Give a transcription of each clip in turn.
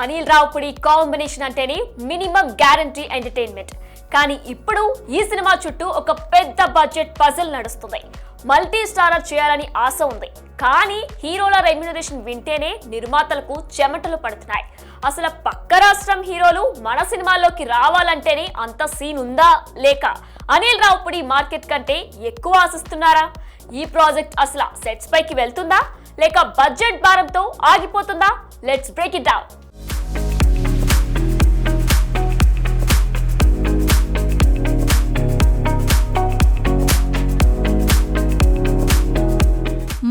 Anil Ravipudi combination అంటేనే minimum guarantee entertainment. కానీ ఇప్పుడు ఈ సినిమా చుట్టూ ఒక పెద్ద బడ్జెట్ పజిల్ నడుస్తుంది. మల్టీ స్టారర్ చేయాలని ఆశ ఉంది, కానీ హీరోల రెమ్యునరేషన్ వింటేనే నిర్మాతలకు చెమటలు పడుతున్నాయి. అసలు పక్క రాష్ట్రం హీరోలు మన సినిమాల్లోకి రావాలంటేనే అంత సీన్ ఉందా, లేక అనిల్ రావుపుడి మార్కెట్ కంటే ఎక్కువ ఆశిస్తున్నారా? ఈ ప్రాజెక్ట్ అసలు సెట్స్ పైకి వెళ్తుందా, లేక బడ్జెట్ భారంతో ఆగిపోతుందా? Let's break it down.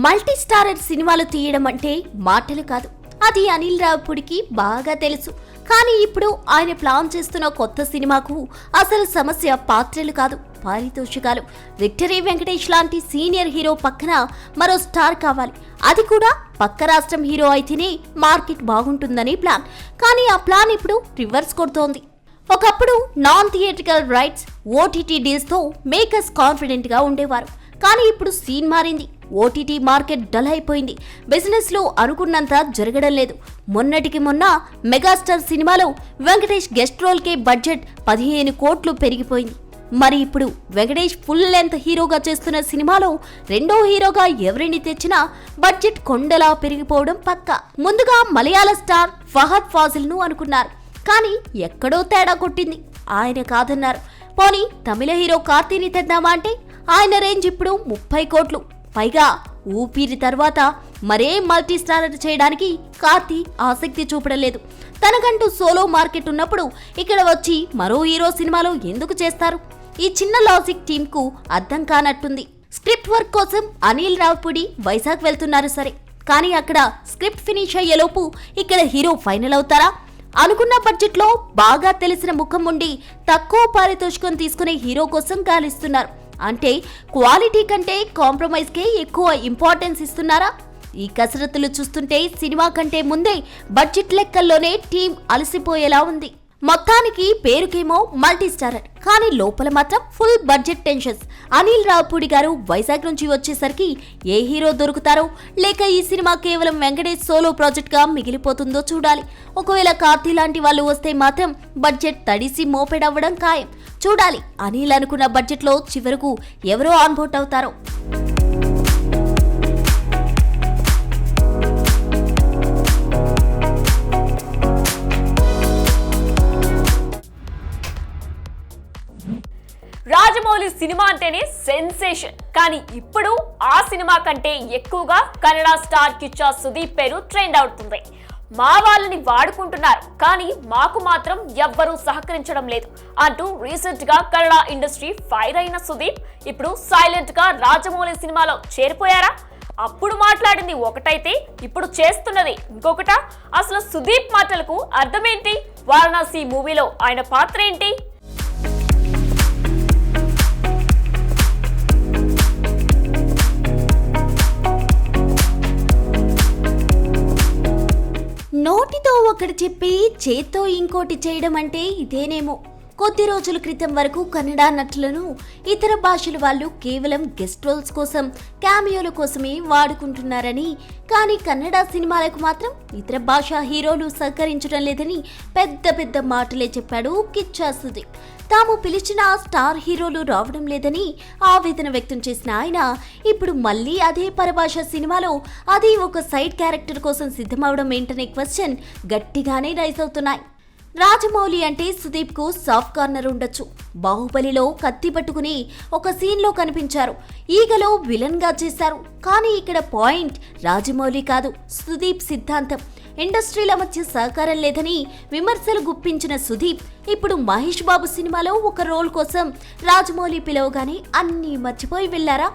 Multi starrer సినిమాలు తీయడం అంటే మాటలు కాదు, అది అనిల్ రావుపుడికి బాగా తెలుసు. కానీ ఇప్పుడు ఆయన ప్లాన్ చేస్తున్న కొత్త సినిమాకు అసలు సమస్య పాత్రలు కాదు, పారితోషికాలు. విక్టరీ వెంకటేష్ లాంటి సీనియర్ హీరో పక్కన మరో స్టార్ కావాలి, అది కూడా పక్క రాష్ట్రం హీరో అయితేనే మార్కెట్ బాగుంటుందని ప్లాన్. కానీ ఆ ప్లాన్ ఇప్పుడు రివర్స్ కొడుతోంది. ఒకప్పుడు నాన్ థియేట్రికల్ రైట్స్, ఓటీటీ డీల్స్తో మేకర్స్ కాన్ఫిడెంట్ గా ఉండేవారు. కానీ ఇప్పుడు సీన్ మారింది. ఓటీటీ మార్కెట్ డల్ అయిపోయింది. బిజినెస్ లో అనుకున్నంత జరగడం లేదు. మొన్నటికి మొన్న మెగాస్టార్ సినిమాలో వెంకటేష్ గెస్ట్ రోల్ కే బడ్జెట్ 15 కోట్లు పెరిగిపోయింది. మరి ఇప్పుడు వెంకటేష్ ఫుల్ లెంత్ హీరోగా చేస్తున్న సినిమాలో రెండో హీరోగా ఎవరిని తెచ్చినా బడ్జెట్ కొండలా పెరిగిపోవడం పక్కా. ముందుగా మలయాళ స్టార్ ఫహద్ ఫాజిల్ ను అనుకున్నారు, కానీ ఎక్కడో తేడా కొట్టింది. ఆయన కాదన్నారు. పోనీ తమిళ హీరో కార్తీని తెద్దామా అంటే ఆయన రేంజ్ ఇప్పుడు 30 కోట్లు. పైగా ఊపిరి తర్వాత మరే మల్టీ స్టారర్ చేయడానికి కార్తీ ఆసక్తి చూపడం లేదు. తనకంటూ సోలో మార్కెట్ ఉన్నప్పుడు ఇక్కడ వచ్చి మరో హీరో సినిమాలో ఎందుకు చేస్తారు? ఈ చిన్న లాజిక్ టీమ్ కు అర్థం కానట్టుంది. స్క్రిప్ట్ వర్క్ కోసం అనిల్ రావుపుడి వైజాగ్ వెళ్తున్నారు సరే, కానీ అక్కడ స్క్రిప్ట్ ఫినిష్ అయ్యేలోపు ఇక్కడ హీరో ఫైనల్ అవుతారా? అనుకున్న బడ్జెట్ లో బాగా తెలిసిన ముఖం ఉండి తక్కువ పారితోషికం తీసుకునే హీరో కోసం గాలిస్తున్నారు. అంటే క్వాలిటీ కంటే కాంప్రమైజ్ కే ఎక్కువ ఇంపార్టెన్స్ ఇస్తున్నారా? ఈ కసరత్తులు చూస్తుంటే సినిమా కంటే ముందే బడ్జెట్ లెక్కల్లోనే టీం అలసిపోయేలా ఉంది. మొత్తానికి పేరుకేమో మల్టీ స్టారర్, కానీ లోపల మాత్రం full budget tensions. Anil Ravipudi గారు వైజాగ్ నుంచి వచ్చేసరికి ఏ హీరో దొరుకుతారో, లేక ఈ సినిమా కేవలం వెంకటేష్ సోలో ప్రాజెక్ట్ గా మిగిలిపోతుందో చూడాలి. ఒకవేళ కార్తీ లాంటి వాళ్ళు వస్తే మాత్రం బడ్జెట్ తడిసి మోపెడవ్వడం ఖాయం. చూడాలి అనిల్ అనుకున్న బడ్జెట్ లో చివరకు ఎవరో ఆన్బోట్ అవుతారో. రాజమౌళి సినిమా అంటేనే సెన్సేషన్, కానీ ఇప్పుడు ఆ సినిమా కంటే ఎక్కువగా కన్నడ స్టార్ కిచ్చా సుదీప్ పేరు ట్రెండ్ అవుతుంది. మా వాళ్ళని వాడుకుంటున్నారు, కానీ మాకు మాత్రం ఎవ్వరూ సహకరించడం లేదు అంటూ రీసెంట్ గా కన్నడ ఇండస్ట్రీ ఫైర్ అయిన సుదీప్ ఇప్పుడు సైలెంట్ గా రాజమౌళి సినిమాలో చేరిపోయారా? అప్పుడు మాట్లాడింది ఒకటైతే ఇప్పుడు చేస్తున్నది ఇంకొకట. అసలు సుదీప్ మాటలకు అర్థమేంటి? వారణాసి మూవీలో ఆయన పాత్ర ఏంటి? నోటితో ఒకటి చెప్పి చేత్తో ఇంకోటి చేయడం అంటే ఇదేనేమో. కొద్ది రోజుల క్రితం వరకు కన్నడ నటులను ఇతర భాషల వాళ్ళు కేవలం గెస్ట్ రోల్స్ కోసం, క్యామియోల కోసమే వాడుకుంటున్నారని, కానీ కన్నడ సినిమాలకు మాత్రం ఇతర భాషా హీరోలు సహకరించడం లేదని పెద్ద పెద్ద మాటలే చెప్పాడు కిచ్చా సుదీప్. తాము పిలిచిన స్టార్ హీరోలు రావడం లేదని ఆవేదన వ్యక్తం చేసిన ఆయన ఇప్పుడు మళ్ళీ అదే పరభాష సినిమాలో అది ఒక సైడ్ క్యారెక్టర్ కోసం సిద్ధమవడం ఏంటనే క్వశ్చన్ గట్టిగానే రైజ్ అవుతున్నాయి. రాజమౌళి అంటే సుదీప్ కు సాఫ్ట్ కార్నర్ ఉండొచ్చు. బాహుబలిలో కత్తి పట్టుకుని ఒక సీన్ లో కనిపించారు, ఈగలో విలన్ గా చేశారు. కానీ ఇక్కడ పాయింట్ రాజమౌళి కాదు, సుదీప్ సిద్ధాంతం. ఇండస్ట్రీల మధ్య సహకారం లేదని విమర్శలు గుప్పించిన సుదీప్ ఇప్పుడు మహేష్ బాబు సినిమాలో ఒక రోల్ కోసం రాజమౌళి పిలవగానే అన్నీ మర్చిపోయి వెళ్లారా?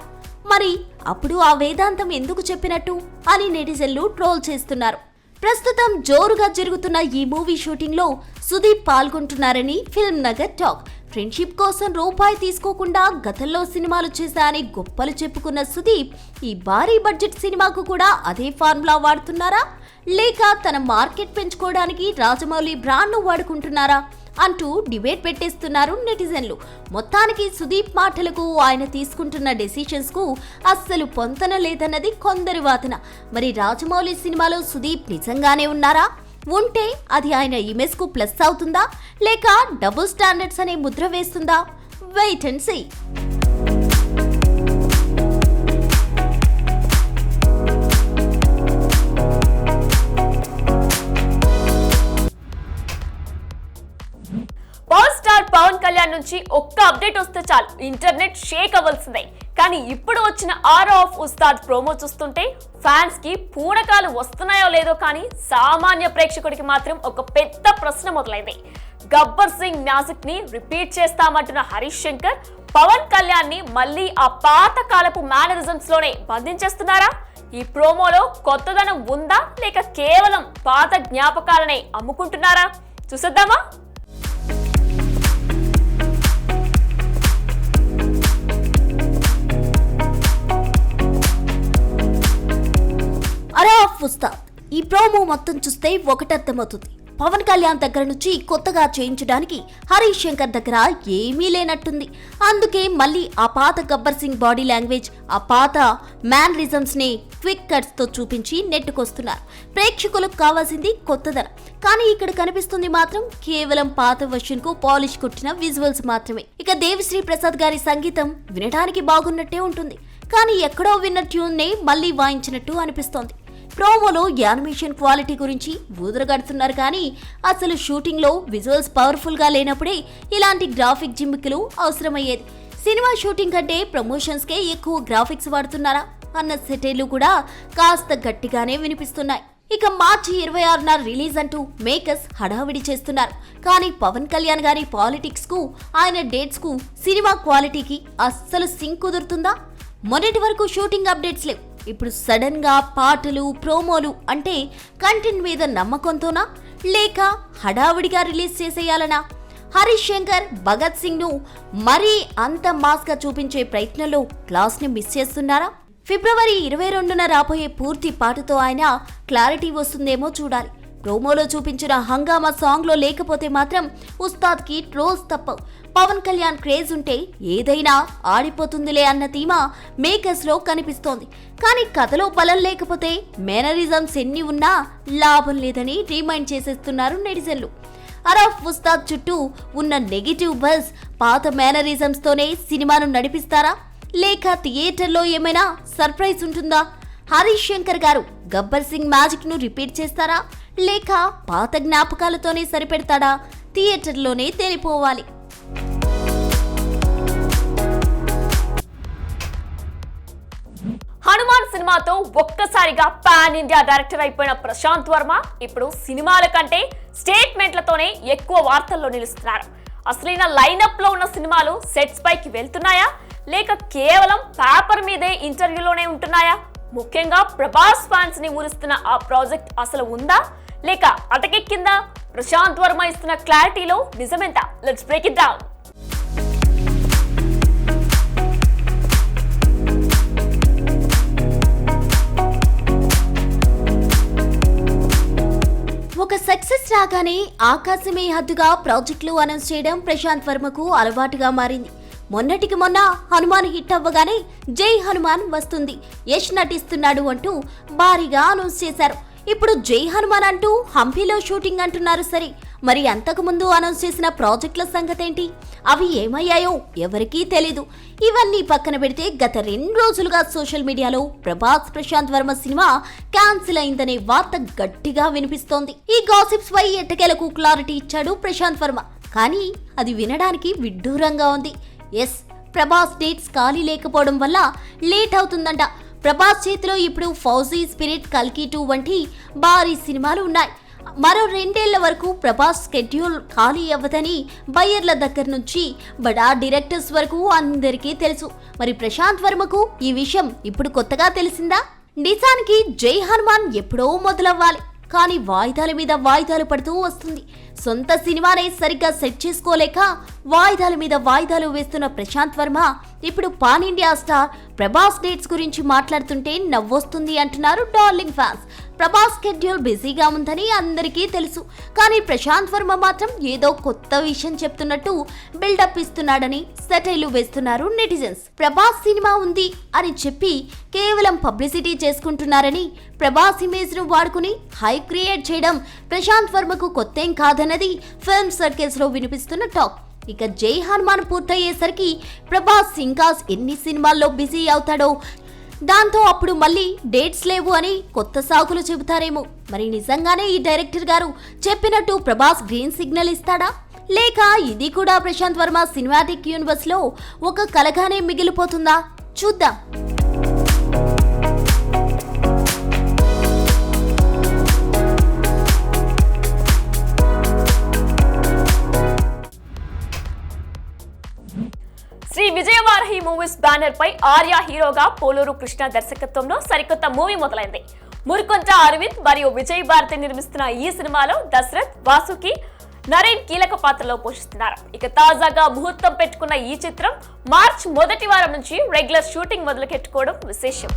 మరి అప్పుడు ఆ వేదాంతం ఎందుకు చెప్పినట్టు అని నెటిజన్లు ట్రోల్ చేస్తున్నారు. ప్రస్తుతం జోరుగా జరుగుతున్న ఈ మూవీ షూటింగ్ లో సుదీప్ పాల్గొంటున్నారని ఫిల్మ్ నగర్ టాక్. ఫ్రెండ్షిప్ కోసం రూపాయి తీసుకోకుండా గతంలో సినిమాలు చేశారని గొప్పలు చెప్పుకున్న సుదీప్ ఈ భారీ బడ్జెట్ సినిమాకు కూడా అదే ఫార్ములా వాడుతున్నారా, లేక తన మార్కెట్ పెంచుకోవడానికి రాజమౌళి బ్రాండ్ ను వాడుకుంటున్నారా అంటూ డిబేట్ పెట్టేస్తున్నారు నెటిజన్లు. మొత్తానికి సుదీప్ మాటలకు ఆయన తీసుకుంటున్న డెసిషన్స్ కు అస్సలు పొంతన లేదన్నది కొందరి వాదన. మరి రాజమౌళి సినిమాలో సుదీప్ నిజంగానే ఉన్నారా, ఉంటే అది ఆయన ఇమేజ్ కు ప్లస్ అవుతుందా లేక డబుల్ స్టాండర్డ్స్ అనే ముద్ర వేస్తుందా? Wait and see. Power star Pawan Kalyan నుంచి ఒక్క అప్డేట్ వస్తే చాలు ఇంటర్నెట్ షేక్ అవ్వాల్సిందే. కానీ ఇప్పుడు వచ్చిన ఆరో ఆఫ్ ఉస్తాద్ ప్రోమో చూస్తుంటే ఫ్యాన్స్ కి పూనకాలు వస్తున్నాయో లేదో కానీ సామాన్య ప్రేక్షకుడికి మాత్రం ఒక పెద్ద ప్రశ్న మొదలైంది. గబ్బర్ సింగ్ మ్యాజిక్ ని రిపీట్ చేస్తామంటున్న హరీష్ శంకర్ పవన్ కళ్యాణ్ ని మళ్ళీ ఆ పాత కాలపు మేనరిజమ్స్ లోనే బంధించేస్తున్నారా? ఈ ప్రోమోలో కొత్తదనం ఉందా లేక కేవలం పాత జ్ఞాపకాలనే అమ్ముకుంటున్నారా? చూసేద్దామా? అరే ఆఫ్ ఉస్తాద్ ఈ ప్రోమో మొత్తం చూస్తే ఒకటి అర్థమవుతుంది. పవన్ కళ్యాణ్ దగ్గర నుంచి కొత్తగా చేయించడానికి హరీష్ శంకర్ దగ్గర ఏమీ లేనట్టుంది. అందుకే మళ్ళీ ఆ పాత గబ్బర్ సింగ్ బాడీ లాంగ్వేజ్, ఆ పాత మ్యానరిజమ్స్ ని క్విక్ కట్స్ తో చూపించి నెట్టుకొస్తున్నారు. ప్రేక్షకులకు కావాల్సింది కొత్తదనం, కానీ ఇక్కడ కనిపిస్తుంది మాత్రం కేవలం పాత వర్షన్ కు పాలిష్ కొట్టిన విజువల్స్ మాత్రమే. ఇక దేవిశ్రీ ప్రసాద్ గారి సంగీతం వినడానికి బాగున్నట్టే ఉంటుంది, కానీ ఎక్కడో విన్న ట్యూన్ నే మళ్ళీ వాయించినట్టు అనిపిస్తోంది. ప్రోమోలో యానిమేషన్ క్వాలిటీ గురించి ఊదరగడుతున్నారు, కానీ అసలు షూటింగ్ లో విజువల్స్ పవర్ఫుల్ గా లేనప్పుడే ఇలాంటి గ్రాఫిక్ జిమ్మికులు అవసరమయ్యేది. సినిమా షూటింగ్ కంటే ప్రమోషన్స్ కే ఎక్కువ గ్రాఫిక్స్ వాడుతున్నారా అన్న సెటైర్లు కూడా కాస్త గట్టిగానే వినిపిస్తున్నాయి. ఇక మార్చి 26న రిలీజ్ అంటూ మేకర్స్ హడావిడి చేస్తున్నారు, కానీ పవన్ కళ్యాణ్ గారి పాలిటిక్స్ కు, ఆయన డేట్స్ కు, సినిమా క్వాలిటీకి అస్సలు సింక్ కుదురుతుందా? మొన్నటి వరకు షూటింగ్ అప్డేట్స్ లేవు, ఇప్పుడు సడన్ గా పాటలు, ప్రోమోలు అంటే కంటెంట్ మీద నమ్మకంతోనా లేక హడావిడిగా రిలీజ్ చేసేయాలనా? హరీష్ శంకర్ భగత్ సింగ్ ను మరీ అంత మాస్ గా చూపించే ప్రయత్నంలో క్లాస్ ని మిస్ చేస్తున్నారా? ఫిబ్రవరి 22న రాబోయే పూర్తి పాటతో ఆయన క్లారిటీ వస్తుందేమో చూడాలి. ప్రోమోలో చూపించిన హంగామా సాంగ్ లో లేకపోతే మాత్రం ఉస్తాద్ కి ట్రోల్స్ తప్పవు. పవన్ కళ్యాణ్ క్రేజ్ ఉంటే ఏదైనా ఆడిపోతుందిలే అన్న ధీమా మేకర్స్ లో కనిపిస్తోంది, కానీ కథలో బలం లేకపోతే మేనరిజమ్స్ ఎన్ని ఉన్నా లాభం లేదని రిమైండ్ చేసేస్తున్నారు నెటిజన్లు. అరఫ్ ఉస్తాద్ చుట్టూ ఉన్న నెగిటివ్ బజ్ పాత మేనరిజమ్స్ తోనే సినిమాను నడిపిస్తారా లేక థియేటర్లో ఏమైనా సర్ప్రైజ్ ఉంటుందా? హరీష్ శంకర్ గారు గబ్బర్ సింగ్ మ్యాజిక్ ను రిపీట్ చేస్తారా లేక పాత జ్ఞాపకాలతోనే సరిపెడతాడా? థియేటర్లోనే తేలిపోవాలి. హనుమాన్ సినిమాతో ఒక్కసారిగా పాన్ ఇండియా డైరెక్టర్ అయిపోయిన ప్రశాంత్ వర్మ ఇప్పుడు సినిమాల కంటే స్టేట్మెంట్లతోనే ఎక్కువ వార్తల్లో నిలుస్తున్నారు. అసలైన లైనప్ లో ఉన్న సినిమాలు సెట్స్ పైకి వెళ్తున్నాయా లేక కేవలం పేపర్ మీదే ఇంటర్వ్యూలోనే ఉంటున్నాయా? ముఖ్యంగా ప్రభాస్ ఫ్యాన్స్ ని ఊరిస్తున్న ఆ ప్రాజెక్ట్ అసలు ఉందా లేక అటకెక్కిందా? ప్రశాంత్ వర్మ ఇస్తున్న క్లారిటీలో నిజమెంత? Let's break it down. ఒక సక్సెస్ రాగానే ఆకాశమే హద్దుగా ప్రాజెక్టులు అనౌన్స్ చేయడం ప్రశాంత్ వర్మకు అలవాటుగా మారింది. మొన్నటికి మొన్న హనుమాన్ హిట్ అవ్వగానే జై హనుమాన్ వస్తుంది, యష్ నటిస్తున్నాడు అంటూ భారీగా అనౌన్స్ చేశారు. ఇప్పుడు జై హనుమాన్ అంటూ హంపీలో షూటింగ్ అంటున్నారు. సరే, మరి అంతకుముందు అనౌన్స్ చేసిన ప్రాజెక్టుల సంగతేంటి? అవి ఏమయ్యాయో ఎవరికీ తెలీదు. ఇవన్నీ పక్కన పెడితే గత 2 రోజులుగా సోషల్ మీడియాలో ప్రభాస్ ప్రశాంత్ వర్మ సినిమా క్యాన్సిల్ అయిందనే వార్త గట్టిగా వినిపిస్తోంది. ఈ గాసిప్స్ పై ఎట్టకేలకు క్లారిటీ ఇచ్చాడు ప్రశాంత్ వర్మ, కానీ అది వినడానికి విడ్డూరంగా ఉంది. ఎస్, ప్రభాస్ డేట్స్ ఖాళీ లేకపోవడం వల్ల లేట్ అవుతుందంట. ప్రభాస్ చేతిలో ఇప్పుడు ఫౌజీ, స్పిరిట్, కల్కి 2 వంటి భారీ సినిమాలు ఉన్నాయి. మరో 2 ఏళ్ల వరకు ప్రభాస్ స్కెడ్యూల్ ఖాళీ అవ్వదని బయ్యర్ల దగ్గర నుంచి బడా డైరెక్టర్స్ వరకు అందరికీ తెలుసు. మరి ప్రశాంత్ వర్మకు ఈ విషయం ఇప్పుడు కొత్తగా తెలిసిందా? నిజానికి జై హనుమాన్ ఎప్పుడో మొదలవ్వాలి, కానీ వాయిదాల మీద వాయిదాలు పడుతూ వస్తుంది. సొంత సినిమానే సరిగ్గా సెట్ చేసుకోలేక వాయిదాల మీద వాయిదాలు వేస్తున్న ప్రశాంత్ వర్మ ఇప్పుడు pan India star Prabhas dates గురించి మాట్లాడుతుంటే నవ్వొస్తుంది అంటున్నారు డార్లింగ్ ఫ్యాన్స్. ప్రభాస్ షెడ్యూల్ బిజీగా ఉందని అందరికీ తెలుసు. కానీ ప్రశాంత్ వర్మ మాత్రం ఏదో కొత్త విషయం చెప్తున్నట్టు బిల్డప్ ఇస్తున్నాడని సెటైలు వేస్తున్నారు నెటిజన్స్. ప్రభాస్ సినిమా ఉంది అని చెప్పి కేవలం పబ్లిసిటీ చేసుకుంటున్నారని, ప్రభాస్ ఇమేజ్ ను వాడుకుని హైప్ క్రియేట్ చేయడం ప్రశాంత్ వర్మకు కొత్తేం కాదన్నది ఫిల్మ్ సర్కిల్స్ లో వినిపిస్తున్న టాక్. ఇక జై హనుమాన్ పూర్తయ్యేసరికి ప్రభాస్ ఇంకా ఎన్ని సినిమాల్లో బిజీ అవుతాడో, దాంతో అప్పుడు మళ్ళీ డేట్స్ లేవు అని కొత్త సాకులు చెబుతారేమో. మరి నిజంగానే ఈ డైరెక్టర్ గారు చెప్పినట్టు ప్రభాస్ గ్రీన్ సిగ్నల్ ఇస్తాడా, లేక ఇది కూడా ప్రశాంత్ వర్మ సినిమాటిక్ యూనివర్స్ లో ఒక కలగానే మిగిలిపోతుందా? చూద్దాం. శ్రీ విజయవారహి మూవీస్ బ్యానర్ పై ఆర్య హీరోగా పోలూరు కృష్ణ దర్శకత్వంలో సరికొత్త మూవీ మొదలైంది. మురుకొంట అరవింద్ మరియు విజయ్ భారతి నిర్మిస్తున్న ఈ సినిమాలో దశరథ్, వాసుకి, నరేన్ కీలక పాత్రలో పోషిస్తున్నారు. ఇక తాజాగా ముహూర్తం పెట్టుకున్న ఈ చిత్రం మార్చ్ మొదటి వారం నుంచి రెగ్యులర్ షూటింగ్ మొదలుపెట్టుకోవడం విశేషం.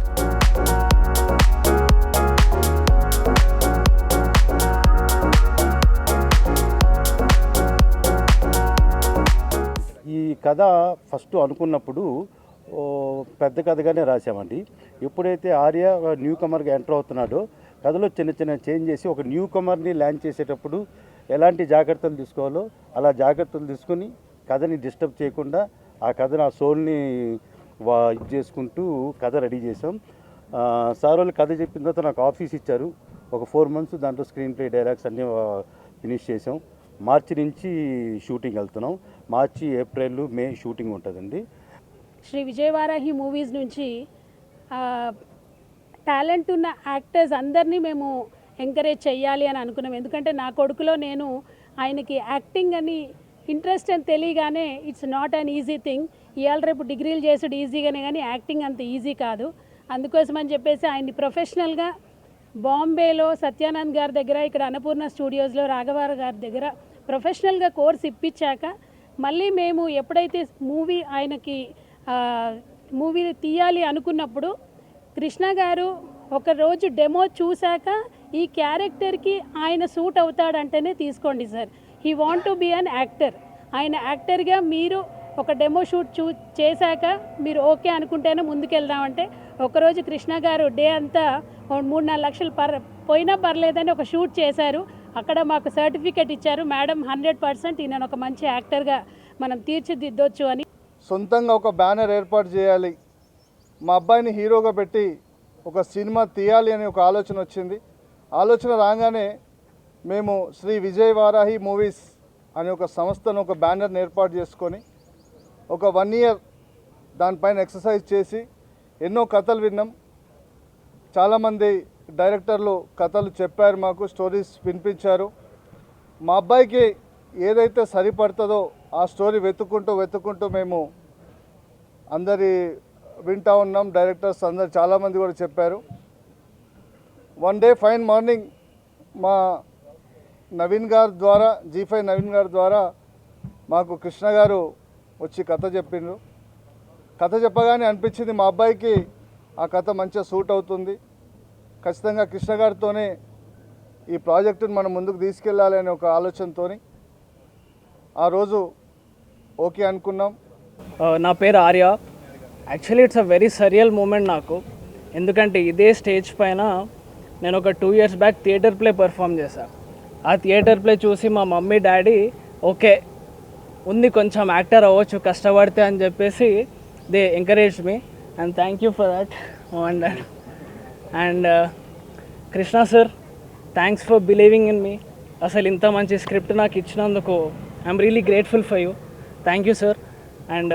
ఈ కథ ఫస్ట్ అనుకున్నప్పుడు పెద్ద కథగానే రాసామండి. ఎప్పుడైతే ఆర్య న్యూ కమర్గా ఎంటర్ అవుతున్నాడో కథలో చిన్న చిన్న చేంజ్ చేసి ఒక న్యూ కమర్ని ల్యాండ్ చేసేటప్పుడు ఎలాంటి జాగ్రత్తలు తీసుకోవాలో అలా జాగ్రత్తలు తీసుకుని కథని డిస్టర్బ్ చేయకుండా ఆ కథను ఆ సోల్ని ఇది చేసుకుంటూ కథ రెడీ చేసాం. సార్ వాళ్ళు కథ చెప్పిన తర్వాత నాకు ఆఫీస్ ఇచ్చారు. ఒక 4 months దాంట్లో స్క్రీన్ ప్లే, డైలాగ్స్ అన్నీ ఫినిష్ చేసాం. మార్చి నుంచి షూటింగ్ వెళ్తున్నాం. మార్చి, ఏప్రిల్, మే షూటింగ్ ఉంటుందండి. శ్రీ విజయవారహి మూవీస్ నుంచి టాలెంట్ ఉన్న యాక్టర్స్ అందరినీ మేము ఎంకరేజ్ చేయాలి అని అనుకున్నాం. ఎందుకంటే నా కొడుకులో నేను ఆయనకి యాక్టింగ్ అని ఇంట్రెస్ట్ అని తెలియగానే it's not an easy thing. ఇవాళ రేపు డిగ్రీలు చేసుడు ఈజీగానే, కానీ యాక్టింగ్ అంత ఈజీ కాదు. అందుకోసం అని చెప్పేసి ఆయన్ని ప్రొఫెషనల్గా బాంబేలో సత్యానంద్ గారి దగ్గర, ఇక్కడ అన్నపూర్ణ స్టూడియోస్లో రాఘవార గారి దగ్గర ప్రొఫెషనల్గా కోర్స్ ఇప్పించాక మళ్ళీ మేము ఎప్పుడైతే ఆయనకి మూవీ తీయాలి అనుకున్నప్పుడు కృష్ణ గారు ఒకరోజు డెమో చూశాక ఈ క్యారెక్టర్కి ఆయన సూట్ అవుతాడంటేనే తీసుకోండి sir, he want to be an actor. ఆయన యాక్టర్గా మీరు ఒక డెమో షూట్ చేశాక మీరు ఓకే అనుకుంటేనే ముందుకెళ్దామంటే ఒకరోజు కృష్ణ గారు డే అంతా 3-4 లక్షలు పోయినా పర్లేదని ఒక షూట్ చేశారు. అక్కడ మాకు సర్టిఫికేట్ ఇచ్చారు, మేడం 100% ఈయన ఒక మంచి యాక్టర్గా మనం తీర్చిదిద్దొచ్చు అని. సొంతంగా ఒక బ్యానర్ ఏర్పాటు చేయాలి, మా అబ్బాయిని హీరోగా పెట్టి ఒక సినిమా తీయాలి అనే ఒక ఆలోచన వచ్చింది. ఆలోచన రాగానే మేము శ్రీ విజయవారహి మూవీస్ అనే ఒక సంస్థను, ఒక బ్యానర్ని ఏర్పాటు చేసుకొని ఒక 1 year దానిపైన ఎక్సర్సైజ్ చేసి ఎన్నో కథలు విన్నాం. చాలామంది డైరెక్టర్లు కథలు చెప్పారు, మాకు స్టోరీస్ వినిపించారు. మా అబ్బాయికి ఏదైతే సరిపడుతుందో ఆ స్టోరీ వెతుక్కుంటూ మేము అందరి వింటూ ఉన్నాం. డైరెక్టర్స్ అందరు చాలామంది కూడా చెప్పారు. వన్ డే ఫైన్ మార్నింగ్ మా నవీన్ గారి ద్వారా, G5 నవీన్ గారి ద్వారా మాకు కృష్ణ గారు వచ్చి కథ చెప్పిండ్రు. కథ చెప్పగానే అనిపించింది మా అబ్బాయికి ఆ కథ మంచిగా సూట్ అవుతుంది, ఖచ్చితంగా కృష్ణ గారితోనే ఈ ప్రాజెక్టును మనం ముందుకు తీసుకెళ్ళాలి అనే ఒక ఆలోచనతో ఆ రోజు ఓకే అనుకున్నాం. నా పేరు Arya. Actually it's a very surreal moment నాకు. ఎందుకంటే ఇదే స్టేజ్ పైన నేను ఒక 2 years back theatre play perform చేశాను. ఆ థియేటర్ ప్లే చూసి మా మమ్మీ డాడీ ఓకే ఉంది, కొంచెం యాక్టర్ అవ్వచ్చు కష్టపడితే అని చెప్పేసి they encourage me, and thank you for that mum and dad. And Krishna sir, thanks for believing in me. అసలు ఇంత మంచి స్క్రిప్ట్ నాకు ఇచ్చినందుకు I'm really grateful for you. Thank you sir, and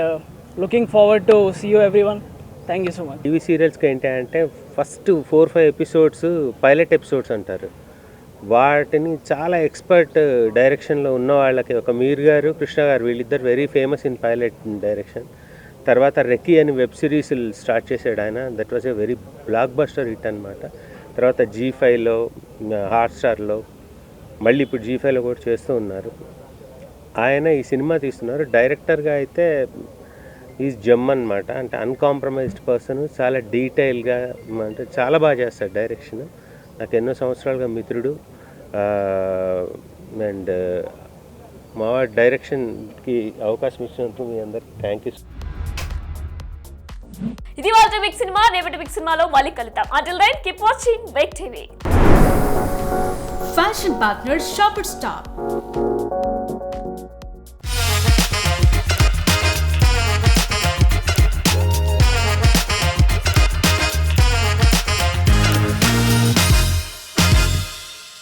looking forward to see you everyone. Thank you so much. TV సీరియల్స్కి ఏంటి అంటే first 4-5 episodes pilot episodes అంటారు. వాటిని చాలా ఎక్స్పర్ట్ డైరెక్షన్లో ఉన్న వాళ్ళకి, ఒక మీర్ గారు, కృష్ణ గారు, వీళ్ళిద్దరు very famous in pilot direction. తర్వాత రెక్కీ అని వెబ్ సిరీస్ స్టార్ట్ చేశాడు ఆయన. That was a very block buster hit అనమాట. తర్వాత G5లో, హాట్స్టార్లో, మళ్ళీ ఇప్పుడు G5లో కూడా చేస్తూ ఉన్నారు. ఆయన ఈ సినిమా తీస్తున్నారు. డైరెక్టర్గా అయితే ఈజ్ జమ్ అనమాట. అంటే అన్కాంప్రమైజ్డ్ పర్సన్, చాలా డీటెయిల్గా, అంటే చాలా బాగా చేస్తాడు డైరెక్షన్. నాకు ఎన్నో సంవత్సరాలుగా మిత్రుడు. అండ్ మా డైరెక్షన్కి అవకాశం ఇచ్చినందుకు మీ అందరికి థ్యాంక్ యూ. ఇది వాళ్ళ బిగ్ సినిమా. రేపటి బిగ్ సినిమాలో మళ్ళీ కలుద్దాం. Until then, keep watching Big TV. Fashion partner Shoppers Stop.